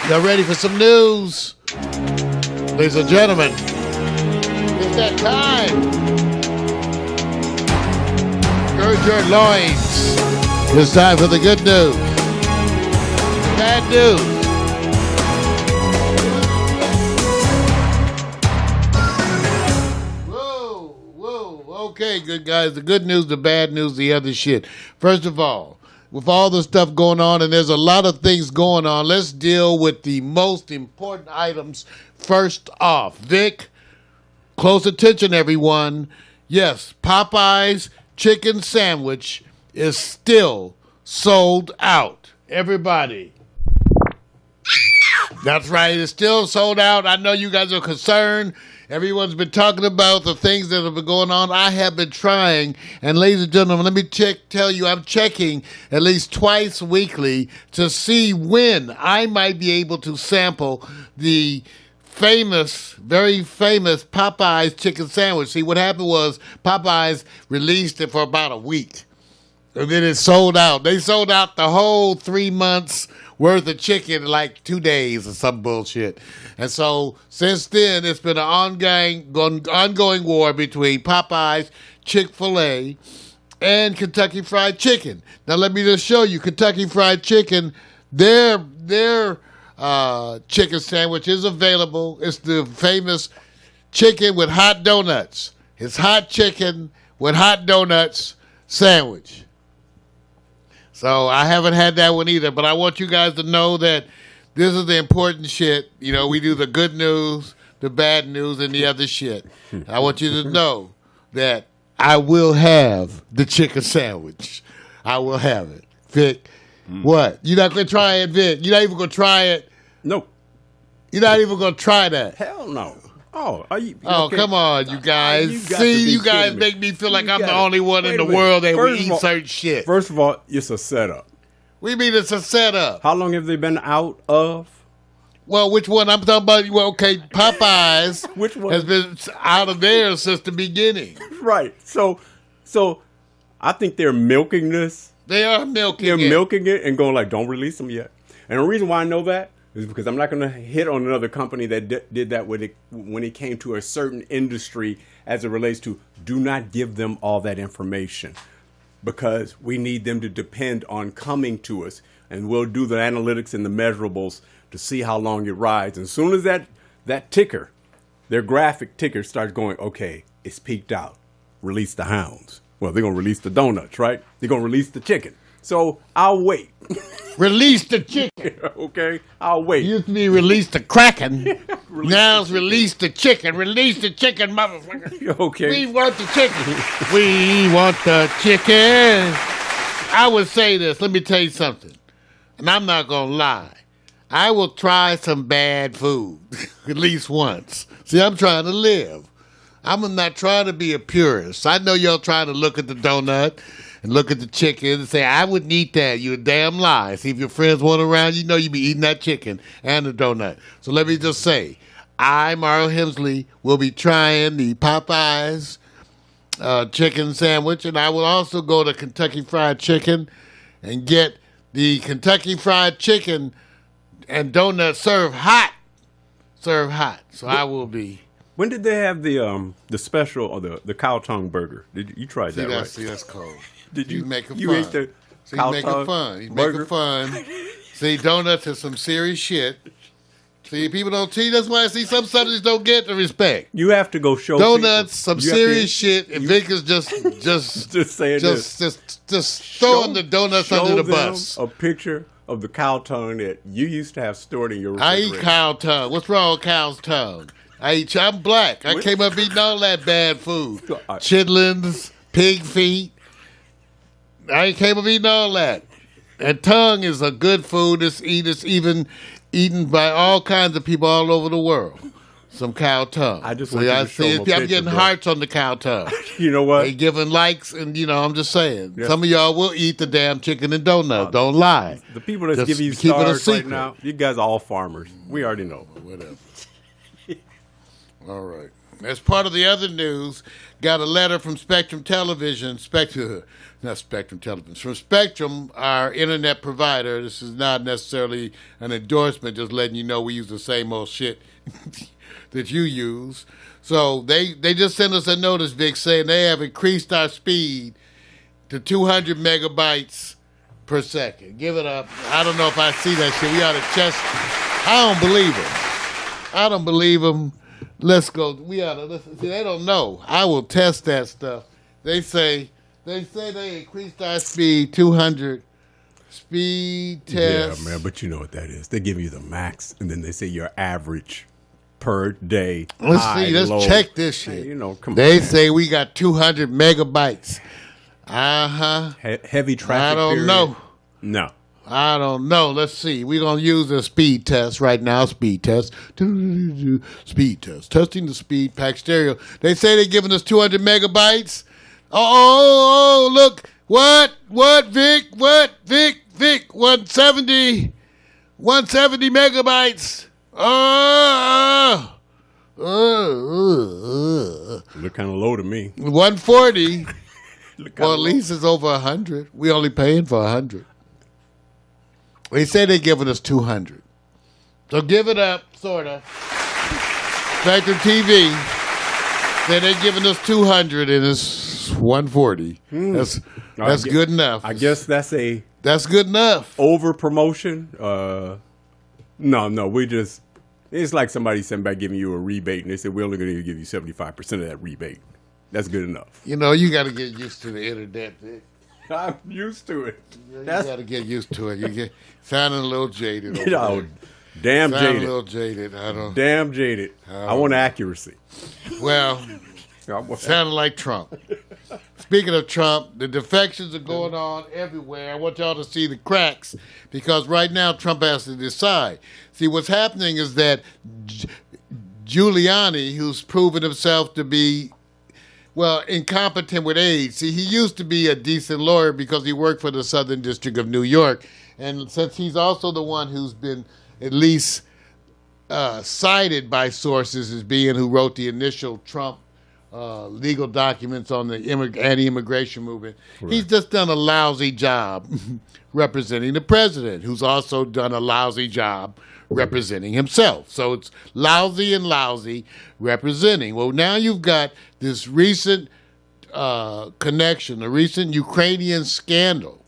Y'all ready for some news? Ladies and gentlemen, it's that time. Gird your loins. It's time for the good news. Bad news. Okay, good guys. The good news, the bad news, the other shit. First of all, with all the stuff going on, and there's a lot of things going on, let's deal with the most important items first off. Vic, close attention, everyone. Yes, Popeye's chicken sandwich is still sold out. Everybody. That's right. It's still sold out. I know you guys are concerned. Everyone's been talking about the things that have been going on. I have been trying. And ladies and gentlemen, let me tell you, I'm checking at least twice weekly to see when I might be able to sample the famous, very famous Popeye's chicken sandwich. See, what happened was Popeye's released it for about a week. And then it sold out. They sold out the whole 3 months worth of chicken in like 2 days or some bullshit. And so since then, it's been an ongoing war between Popeyes, Chick-fil-A, and Kentucky Fried Chicken. Now let me just show you Kentucky Fried Chicken. Their chicken sandwich is available. It's the famous chicken with hot donuts. It's hot chicken with hot donuts sandwich. So I haven't had that one either, but I want you guys to know that this is the important shit. You know, we do the good news, the bad news, and the other shit. I want you to know that I will have the chicken sandwich. I will have it. Vic, what? You're not going to try it, Vic? You're not even going to try it? Nope. You're not even going to try that? Hell no. Oh, are you? Oh, okay? Come on, you guys. See, you guys make me feel like I'm the only one in the world that will eat certain shit. First of all, it's a setup. We mean it's a setup. How long have they been out of? Well, which one? I'm talking about, well, okay, Popeyes Which one? has been out of there since the beginning. Right. So I think they're milking this. They are milking They're it. milking it and going like, don't release them yet. And the reason why I know that is because I'm not going to hit on another company that did that when it came to a certain industry as it relates to do not give them all that information because we need them to depend on coming to us. And we'll do the analytics and the measurables to see how long it rides. And as soon as that ticker, their graphic ticker starts going, okay, it's peaked out. Release the hounds. Well, they're going to release the donuts, right? They're going to release the chicken. So I'll wait. Release the chicken. Okay, I'll wait. Used to be release the kraken. Now it's release the chicken. Release the chicken, motherfucker. Okay. We want the chicken. We want the chicken. I would say this. Let me tell you something. And I'm not going to lie. I will try some bad food at least once. See, I'm trying to live. I'm not trying to be a purist. I know y'all trying to look at the donut and look at the chicken and say, I wouldn't eat that. You a damn lie. See, if your friends want around, you know you be eating that chicken and the donut. So let me just say, I, Mario Hemsley, will be trying the Popeyes chicken sandwich, and I will also go to Kentucky Fried Chicken and get the Kentucky Fried Chicken and donut served hot. Served hot. So I will be. When did they have the special or the cow tongue burger? Did you try that? Right? See, that's cold. Did you make it you fun? ate the See, cow he's making tongue fun. He's burger? making fun. See, donuts are some serious shit. See, people don't see. That's why I see some subjects don't get the respect. You have to go show Donuts, people. some serious shit, and Vic is just saying this. just throwing the donuts under the bus. A picture of the cow tongue that you used to have stored in your I refrigerator. eat cow tongue. What's wrong with cow's tongue? I'm black. I came up eating all that bad food. Chitlins, pig feet. I came up eating all that. And tongue is a good food. It's even eaten by all kinds of people all over the world. Some cow tongue. I just want you to show them a I'm picture, getting bro. hearts on the cow tongue. You know what? They giving likes, and I'm just saying. Yeah. Some of y'all will eat the damn chicken and donut. Don't lie. The people that's Just giving you keep it a stars right secret. now, you guys are all farmers. We already know. Whatever. All right. As part of the other news, got a letter from Spectrum Television, not Spectrum Television, from Spectrum, our internet provider. This is not necessarily an endorsement, just letting you know we use the same old shit that you use. So they just sent us a notice, Vic, saying they have increased our speed to 200 megabytes per second. Give it up. I don't know if I see that shit. We ought to test. I don't believe them. Let's go. We ought to listen. See, they don't know. I will test that stuff. They say they increased our speed 200 speed test. Yeah, man, but you know what that is. They give you the max, and then they say your average per day. Let's see. Let's check this shit. Hey, come they on, say we got 200 megabytes. Heavy traffic. I don't know. No. I don't know. Let's see. We're going to use a speed test right now. Speed test. Speed test. Testing the speed. Pax Stereo. They say they're giving us 200 megabytes. Oh, look. What, Vic? What, Vic? 170 megabytes. Look kind of low to me. 140. Well, at least it's over 100. We only paying for 100. They say they're giving us 200. So give it up, sort of. Spectrum TV said they're giving us 200 and it's 140. That's good enough. I guess that's good enough. Over promotion. No, we just, it's like somebody sent back giving you a rebate and they said we're only going to give you 75% of that rebate. That's good enough. You know, you got to get used to the internet, man. I'm used to it. You got to get used to it. You get sounding a little jaded. Damn sounding jaded. A little jaded. Damn jaded. I want accuracy. Well, sounding like Trump. Speaking of Trump, the defections are going on everywhere. I want y'all to see the cracks because right now Trump has to decide. See, what's happening is that Giuliani, who's proven himself to be incompetent with age. See, he used to be a decent lawyer because he worked for the Southern District of New York. And since he's also the one who's been at least cited by sources as being who wrote the initial Trump legal documents on the anti-immigration movement, right. He's just done a lousy job representing the president, who's also done a lousy job representing himself. So it's lousy and lousy representing. Well, now you've got this recent connection, the recent Ukrainian scandal,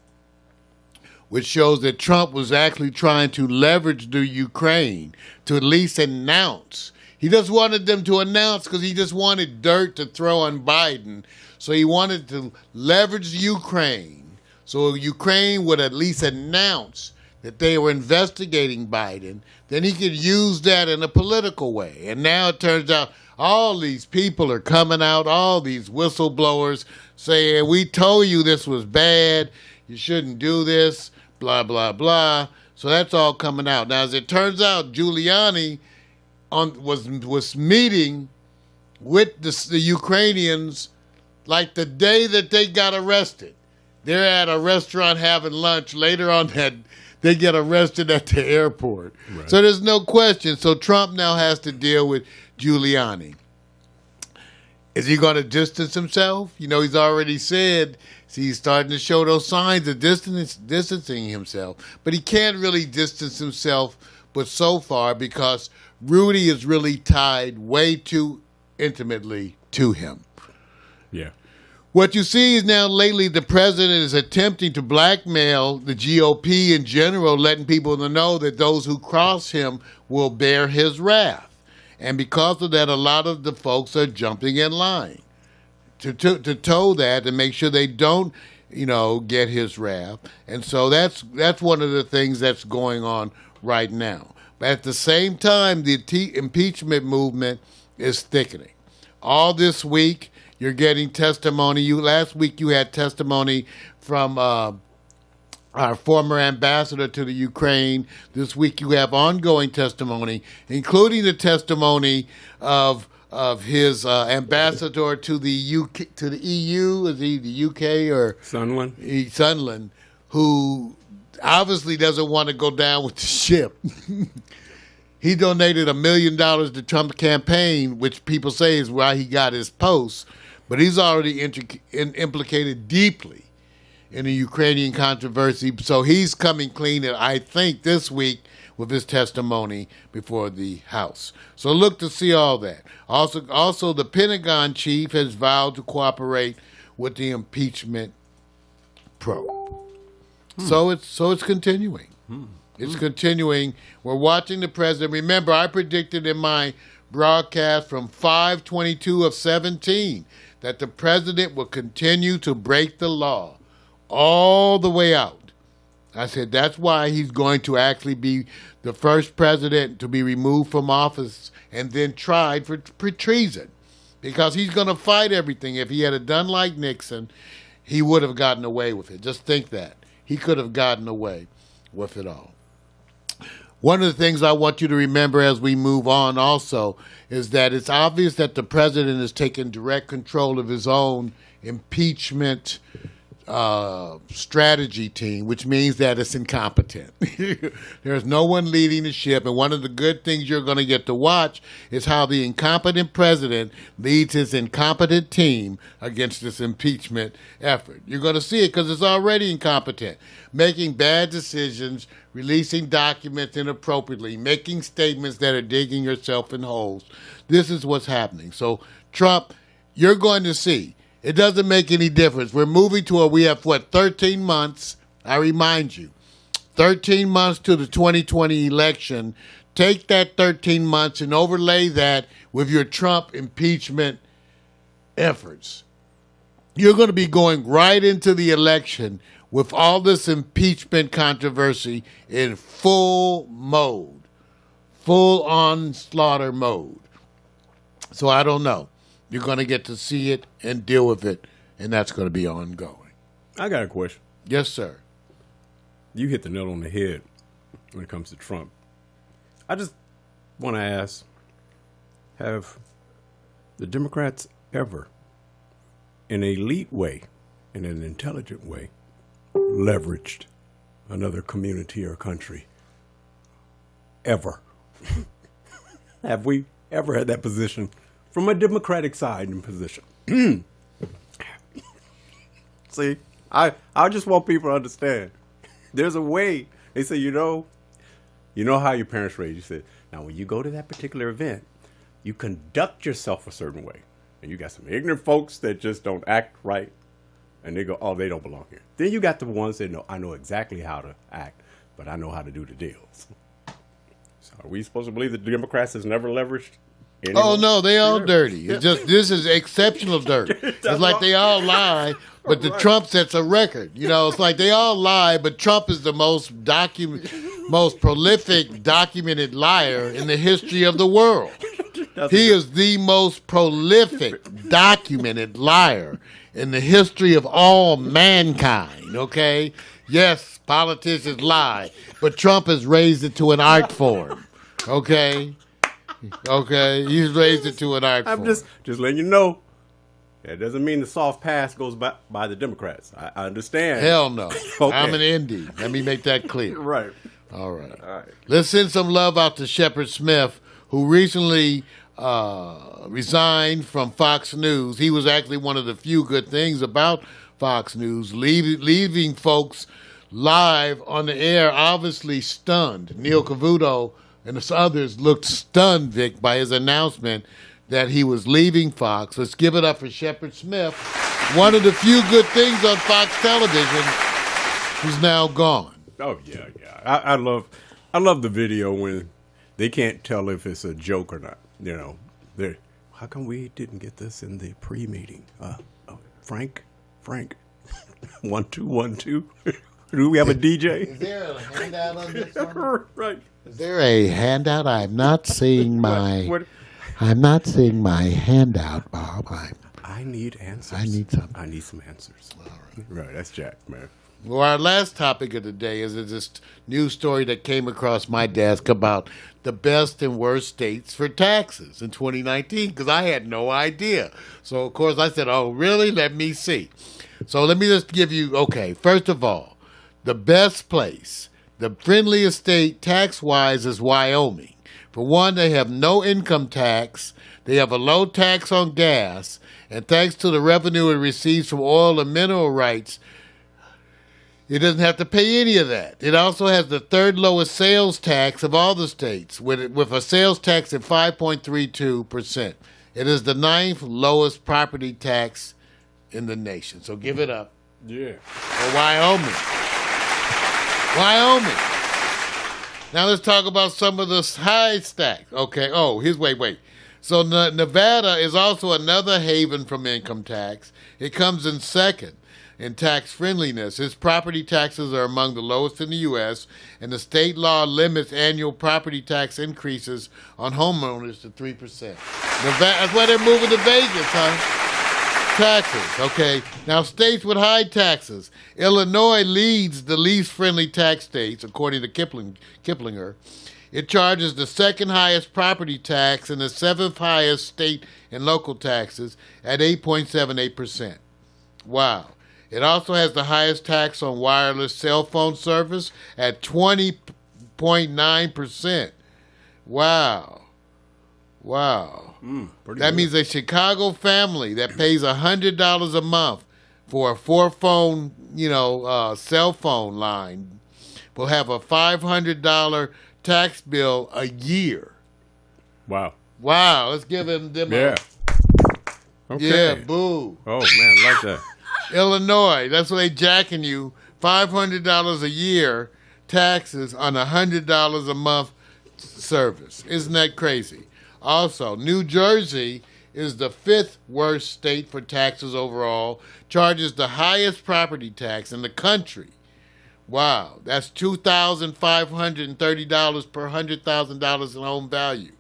which shows that Trump was actually trying to leverage the Ukraine to at least announce. He just wanted them to announce because he just wanted dirt to throw on Biden. So he wanted to leverage Ukraine so Ukraine would at least announce that they were investigating Biden. Then he could use that in a political way. And now it turns out all these people are coming out, all these whistleblowers saying, we told you this was bad, you shouldn't do this, blah, blah, blah. So that's all coming out. Now, as it turns out, Giuliani was meeting with the Ukrainians like the day that they got arrested. They're at a restaurant having lunch. Later on that they get arrested at the airport. Right. So there's no question. So Trump now has to deal with Giuliani. Is he going to distance himself? You know, he's already said he's starting to show those signs of distancing himself. But he can't really distance himself but so far because Rudy is really tied way too intimately to him. Yeah. What you see is now lately the president is attempting to blackmail the GOP in general, letting people know that those who cross him will bear his wrath. And because of that, a lot of the folks are jumping in line to toe that and make sure they don't, get his wrath. And so that's one of the things that's going on right now. But at the same time, the impeachment movement is thickening. All this week, you're getting testimony. Last week you had testimony from our former ambassador to the Ukraine. This week you have ongoing testimony, including the testimony of his ambassador to the UK, to the EU. Is he the UK or Sunderland? Sunderland, who obviously doesn't want to go down with the ship. He donated $1 million to Trump's campaign, which people say is why he got his post. But he's already implicated deeply in the Ukrainian controversy. So he's coming clean, I think, this week with his testimony before the House. So look to see all that. Also, the Pentagon chief has vowed to cooperate with the impeachment probe. So it's continuing. It's continuing. We're watching the president. Remember, I predicted in my broadcast from 5/22/17 that the president will continue to break the law all the way out. I said that's why he's going to actually be the first president to be removed from office and then tried for treason, because he's going to fight everything. If he had done like Nixon, he would have gotten away with it. Just think that. He could have gotten away with it all. One of the things I want you to remember as we move on also is that it's obvious that the president is taking direct control of his own impeachment strategy team, which means that it's incompetent. There's no one leading the ship, and one of the good things you're going to get to watch is how the incompetent president leads his incompetent team against this impeachment effort. You're going to see it because it's already incompetent. Making bad decisions, releasing documents inappropriately, making statements that are digging yourself in holes. This is what's happening. So Trump, you're going to see. It doesn't make any difference. We're moving to we have, 13 months. I remind you, 13 months to the 2020 election. Take that 13 months and overlay that with your Trump impeachment efforts. You're going to be going right into the election with all this impeachment controversy in full mode, full-on slaughter mode. So I don't know. You're going to get to see it and deal with it, and that's going to be ongoing. I got a question. Yes, sir. You hit the nail on the head when it comes to Trump. I just want to ask, have the Democrats ever, in an elite way, in an intelligent way, leveraged another community or country? Ever? Have we ever had that position? From a Democratic side in position. See, I just want people to understand. There's a way. They say, you know how your parents raised you. Said, now when you go to that particular event, you conduct yourself a certain way. And you got some ignorant folks that just don't act right. And they go, oh, they don't belong here. Then you got the ones that know, I know exactly how to act, but I know how to do the deals. So are we supposed to believe that the Democrats has never leveraged? Anyone? Oh, no, they all dirty. It's just, this is exceptional dirt. It's like they all lie, but the Trump sets a record. It's like they all lie, but Trump is the most prolific documented liar in the history of the world. He is the most prolific documented liar in the history of all mankind, okay? Yes, politicians lie, but Trump has raised it to an art form, okay? Okay, he's raised it to an art form. I'm just letting you know. That doesn't mean the soft pass goes by the Democrats. I understand. Hell no. Okay. I'm an indie. Let me make that clear. Right. All right. Let's send some love out to Shepard Smith, who recently resigned from Fox News. He was actually one of the few good things about Fox News, leaving folks live on the air, obviously stunned. Neil Cavuto and the others looked stunned, Vic, by his announcement that he was leaving Fox. Let's give it up for Shepard Smith, one of the few good things on Fox television, who's now gone. Oh yeah. I love the video when they can't tell if it's a joke or not. How come we didn't get this in the pre-meeting? Frank, 1 2 1 2. Do we have a DJ? Is there a handout on this one? Right. Is there a handout? I'm not seeing my. I'm not seeing my handout, Bob. I need answers. I need some. I need some answers. All right. Right. That's Jack, man. Well, our last topic of the day is this news story that came across my desk about the best and worst states for taxes in 2019, because I had no idea. So, of course, I said, oh, really? Let me see. So let me just give you, okay, first of all, the best place, the friendliest state tax-wise is Wyoming. For one, they have no income tax. They have a low tax on gas. And thanks to the revenue it receives from oil and mineral rights, it doesn't have to pay any of that. It also has the third lowest sales tax of all the states, with a sales tax at 5.32%. It is the ninth lowest property tax in the nation. So give it up. Yeah. For Wyoming. Wyoming. Now let's talk about some of the high stacks. Okay. Oh, wait. So Nevada is also another haven from income tax. It comes in second in tax friendliness. Its property taxes are among the lowest in the U.S., and the state law limits annual property tax increases on homeowners to 3%. Nevada, that's why they're moving to Vegas, huh? Taxes, okay. Now, states with high taxes. Illinois leads the least friendly tax states, according to Kiplinger. It charges the second highest property tax and the seventh highest state and local taxes at 8.78%. Wow. It also has the highest tax on wireless cell phone service at 20.9%. Wow. That means a Chicago family that pays $100 a month for a 4-phone, cell phone line will have a $500 tax bill a year. Wow. Let's give them Yeah. Okay. Yeah, boo. Oh, man, I like that. Illinois, that's what they jacking you, $500 a year taxes on $100 a month service. Isn't that crazy? Also, New Jersey is the fifth worst state for taxes overall, charges the highest property tax in the country. Wow, that's $2,530 per $100,000 in home value.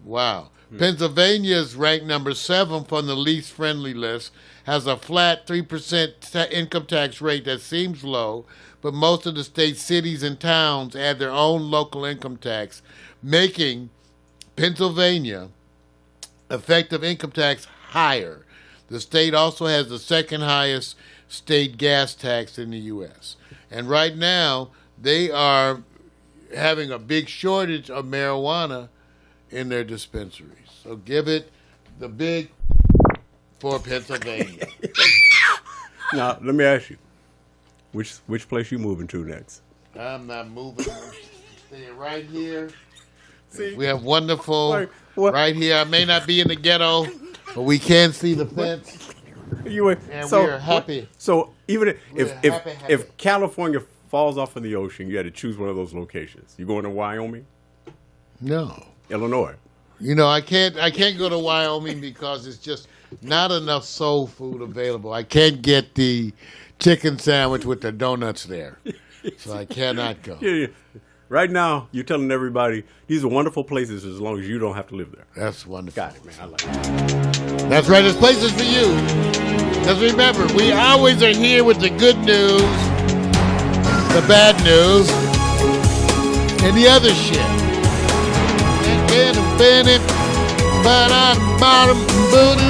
Wow. Pennsylvania is ranked number 7 from the least friendly list, has a flat 3% income tax rate that seems low, but most of the state's cities and towns add their own local income tax, making Pennsylvania effective income tax higher. The state also has the second highest state gas tax in the U.S. And right now, they are having a big shortage of marijuana in their dispensaries. So give it the big for Pennsylvania. Now, let me ask you, which place you moving to next? I'm not moving. Staying right here. See? We have wonderful right here. I may not be in the ghetto, but we can see the fence. We're happy. So even happy. if California falls off in the ocean, you had to choose one of those locations. You going to Wyoming? No. Illinois? I can't go to Wyoming because it's just not enough soul food available. I can't get the chicken sandwich with the donuts there, so I cannot go. Yeah. Right now, you're telling everybody these are wonderful places as long as you don't have to live there. That's wonderful. Got it, man. I like it. That's right. There's places for you. Just remember, we always are here with the good news, the bad news, and the other shit. Bottom, booty,